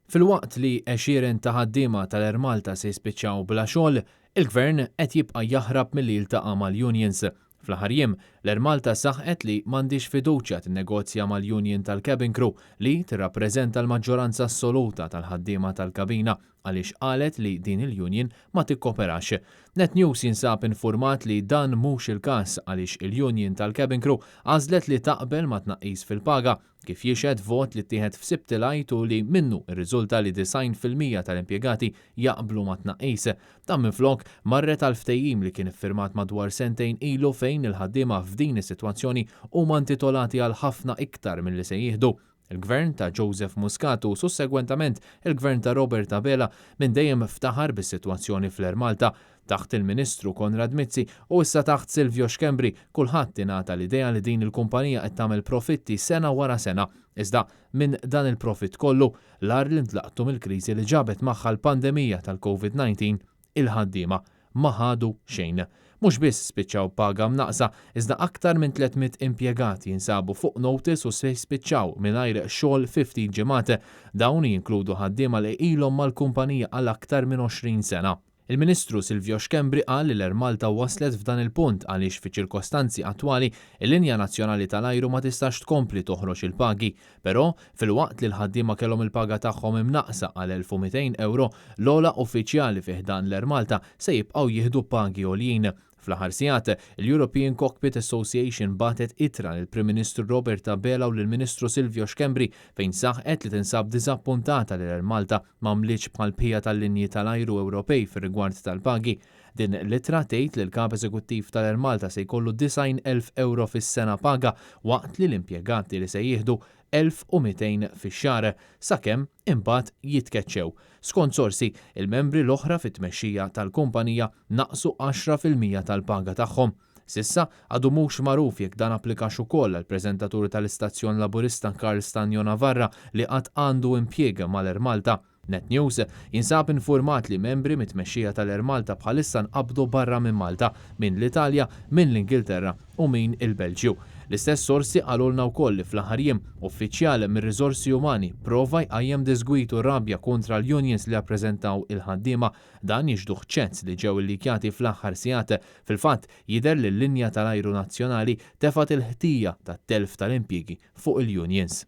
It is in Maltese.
Filwaqt li 20 ta' ħaddiema tal-Air Malta se jispiċċaw bla xogħol, il-Gvern qed jibqa' jaħrab milli jiltaqa' mal-unions. Fl-aħħar jiem, l-Air Malta saħqet li m'għandix fiduċja tinnegozja mal-Union tal-Cabin Crew li tirrappreżenta l-maġġoranza assoluta tal-ħaddiema tal-kabina għaliex qalet li din il-union ma tikkoperax. NetNews jinsab infurmat li dan mhux il-każ għaliex il-Union tal-Cabin Crew għażlet li taqbel ma tnaqqis fil-paga kif jixed vot li ttieħed f'Sibt Ilgħid li minnu rriżulta li 90% tal-impjegati jaqblu ma tnaqqis. Dan minflok marret għal ftehim li kien iffirmat madwar sentejn ilu fejn il-ħaddiema f'din is-sitwazzjoni huma intitolati għal ħafna iktar milli se jieħdu. Il-Gvern ta' Joseph Muscat u sussegwentament il-Gvern ta' Robert Abela minn dejjem ftaħar bis-sitwazzjoni fl-Air Malta taħt il-Ministru Konrad Mizzi u issa taħt Silvio Xkembri kulħadd ingħata l-idea li din il-kumpanija qed tagħmel profitti sena wara sena. Iżda minn dan il-profitt kollu l-ar li ntlaqtu mill-kriżi li ġabet magħha l-pandemija tal-COVID-19 il-ħaddiema ma ħadu xejn. Mhux biss spiċċaw paga mnaqsa, iżda aktar minn 300 impjegati jinsabu fuq notice u se jispiċċaw mingħajr xogħol 50 ġimgħat. Dawn jinkludu ħaddiema li ilhom mal-kumpanija għal aktar minn 20 sena. Il-Ministru Silvio Xkembri qal li l-Air Malta waslet f'dan il-punt għaliex fi ċirkostanzi attwali il-linja nazzjonali tal-ajru ma tistax tkompli toħroġ il-pagi, però fil-waqt li l-ħaddiema kellhom il-paga tagħhom imnaqsa għal 1200 euro, l-ogħla uffiċjali fih dan l-Air Malta se jibqgħu jieħdu pagi għoljin. Fl-aħħar sigħat, il-European Cockpit Association batet ittra lill-Prim Ministru Robert Abela u lill-Ministru Silvio Xkembri fejn saħqet li tinsab diżappuntata li l-Air Malta m'għamlitx bħall-bqija tal-linji tal-ajru Ewropej fir-rigward tal-pagi. Din l-ittra tgħid li l-Kap Eżekuttiv tal-Air Malta se jkollu 90,000 euro fis-sena paga waqt li l-impjegati li se jieħdu 1200 fix-xahar sakemm imbagħad jitkeċċew. Skont sorsi, il-membri l-oħra fit-tmexxija tal-kumpanija naqsu 10% tal-paga tagħhom. Sissa għadu mhux magħruf jekk dan applikax ukoll għall-preżentatur tal-istazzjon Laburista Karl Stanjo Navarra li qatt għandu impjieg mal-Air Malta. NetNews jinsab infurmat li membri mit-tmexxija tal-Air Malta bħalissa nqabdu barra minn Malta, minn l-Italja, minn l-Ingilterra u minn il-Belġju. L-istess sorsi qalulna wkoll li fl-aħħar jiem uffiċjal mir-riżorsi umani prova jqajjem disgwitu rabja kontra l-unions li rappreżentaw il-ħaddiema dan jiġduh ċezz li ġew illikjati fl-aħħar sigħat. Fil-fatt jidher li l-linja tal-ajru nazzjonali tefgħet il-ħtija tat-telf tal-impjiegi fuq il-unions.